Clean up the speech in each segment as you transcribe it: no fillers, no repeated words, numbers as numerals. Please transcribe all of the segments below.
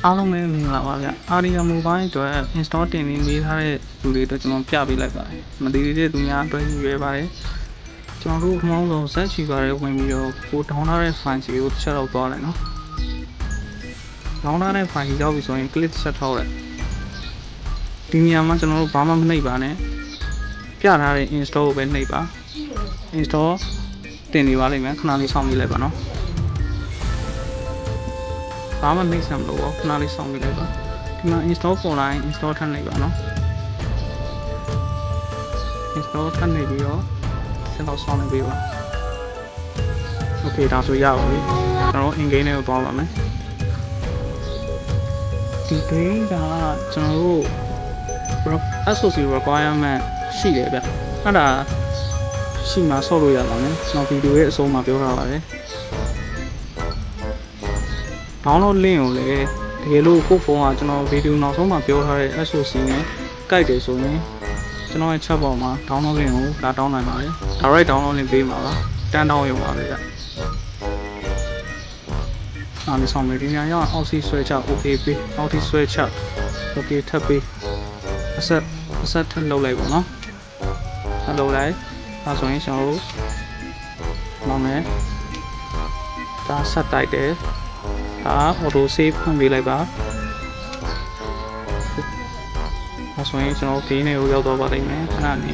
အားလုံးပဲမင်္ဂလာပါဗျ။ Aria Mobile အတွက် install တင်ပြီးရေးထားတဲ့လူတွေအတွက်ကျွန်တော်ပြပေးလိုက်ပါတယ်။မတည်တဲ့သူများအတွက်ရွေးပါတယ်။ကျွန်တော်တို့ခေါင်းဆောင်ဆက်ချီပါတယ်ဝင်ပြီးတော့ကိုဒေါင်းထားတဲ့ file စီကိုတစ်ချက်တော့သွားလိုက်နော်။ဒေါင်းထားတဲ့ file ကြီးရောက်ပြီဆိုရင် click ဆက်ထောက်လိုက်။ဒီနေရာမှာကျွန်တော်တို့ဘာမှမနှိပ်ပါနဲ့။ပြထားတဲ့ install ကိုပဲနှိပ်ပါ။ install တင်နေပါလိမ့်မယ်ခဏလေးစောင့်ကြည့်လိုက်ပါနော်။ဘာမှနှိပ်စမ်းမလို့ခဏလေးစောင့်ကြည့်လိုက်ပါဒီမှာ install online install ထပ်နေပါနော် install ထပ်နေပြီးတော့ဆက်တော့ဆောင်းနေပြီပါ okay ဒါဆိုရပါပြီကျွန်တော် in game နဲ့သွားပါမယ်ဒီ game ကကျွန်တော်တို့ SOC requirement ရှိတယ်ဗျအဲ့ဒါရှိမှဆော့လို့ရပါမယ်ကျွန်တော်ဗီဒီယိုရဲ့အဆုံးမှာပြောထားပါတယ်download link ကိုလည်းတကယ်လို့ကိုယ့်ဖုန်းကကျွန်တော်ဗီဒီယိုနောက်ဆုံးမှာပြောထားတဲ့ SOC နဲ့ကိုက်တယ်ဆိုရင်ကျွန်တော်ရဲ့ chat box မှာ download link ကိုလာတောင်းနိုင်ပါတယ် direct download link ပေးမှာပါတန်းတောင်းရုံပါပဲဗျအားလုံးဆောင်မယ်ဒီညရောအောက်စီဆွဲချ okay ပေးအောက်စီဆွဲချ okay ထပ်ပေးအဆက်ထပ်လုပ်လိုက်ပါနော်ထပ်လုပ်လိုက်ဒါဆိုရင်ကျွန်တော်တို့နောက်မယ်ဒါဆက်တိုက်တယ်auto save ဖွင့်ပေးလိုက်ပါဒါဆိုရင်ကျွန်တော်ဒီနေ့ကိုရောက်တော့ပါလိမ့်မယ်ခဏနေ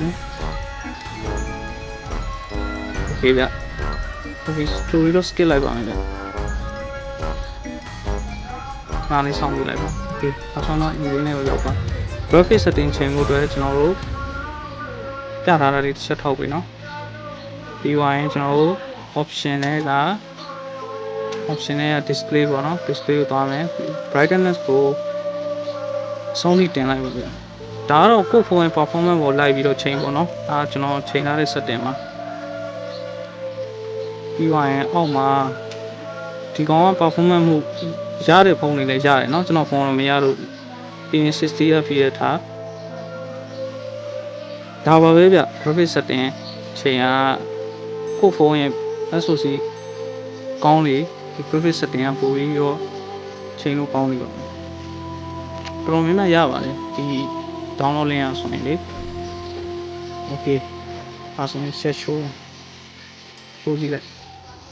โอเคဗျ okay story တော့ skip လိုက်ပါမယ်ဗျနားလေးဆောင်ပြလိုက်ပါ okay ဒါဆိုတော့ဒီနေ့ကိုရောက်ပါ graphic setting ချိန်ဖို့အတွက်ကျွန်တော်တို့ပြထားတာလေးတစ်ချက်ထောက်ပြီเนาะပြီးသွားရင်ကျွန်တော်တို့ option နဲ့ကoption နဲ့ display ပေါ့နော် display ကိုသွားမယ် brightness ကိုဆုံးဖြတ်တင်လိုက်ပါဗျာဒါကတော့ကိုယ့်ဖုန်းရဲ့ performance ကိုလိုက်ပြီးတော့ချိန်ပေါ့နော်ဒါကျွန်တော်ချိန်ထားတဲ့ setting မှာပြီးသွားရင်အောက်မှာဒီကောင်က performance မှုရတဲ့ဖုန်းတွေလည်းရတယ်เนาะကျွန်တော်ဖုန်းတော့မရလို့ပြီးရင် 60fps ထားဒါပါပဲဗျ graphic setting ချိန်ကကိုယ့်ဖုန်းရဲ့ SOC ကောင်းလေဒီ graphic setting ကပို့ပြီးတော့ချိန်လို့ကောင်းနေပါတော်တော်များများရပါတယ်ဒီ download link ရဆိုရင်လေ okay အဲဆိုရင် set show ပို့ကြည့်လိုက်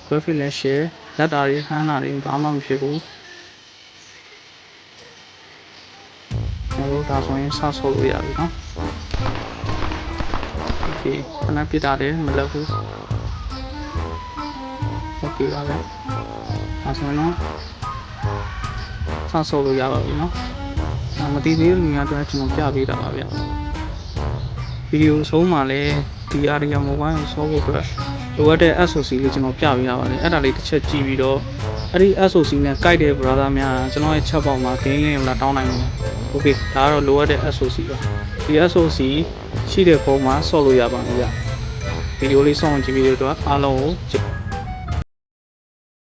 graphic လည်း share လက်တာတွေဟန်းတာတွေဘာမှမဖြစ်ဘူးကျွန်တော်ဒါဆိုရင်စဆော့လို့ရပြီနော် okay ခဏပြတာတယ်မလုပ်ဘူး okay ပါဗျအဲဆိုတော့ဆော့လို့ရပါပြီเนาะမတည်သေးတဲ့လူများအတွက်ကျွန်တော်ပြပေးတာပါဗျဗီဒီယိုအဆုံးမှာလည်းဒီ Aria Mobile ကိုဆော့ဖို့အတွက်လိုအပ်တဲ့ SOC လေးကျွန်တော်ပြပေးရပါတယ်အဲ့ဒါလေးတစ်ချက်ကြည့်ပြီးတော့အဲ့ဒီ SOC နဲ့ကိုက်တဲ့ browser များကျွန်တော်ရဲ့ chat box မှာ game link လာတောင်းနိုင်မှာ okay ဒါကတော့လိုအပ်တဲ့ SOC ပါဒီ SOC ရှိတဲ့ဖုန်းမှာဆော့လို့ရပါမယ်ဗျဗီဒီယိုလေးဆော့ကြည့်ပြီးတော့အားလုံးကို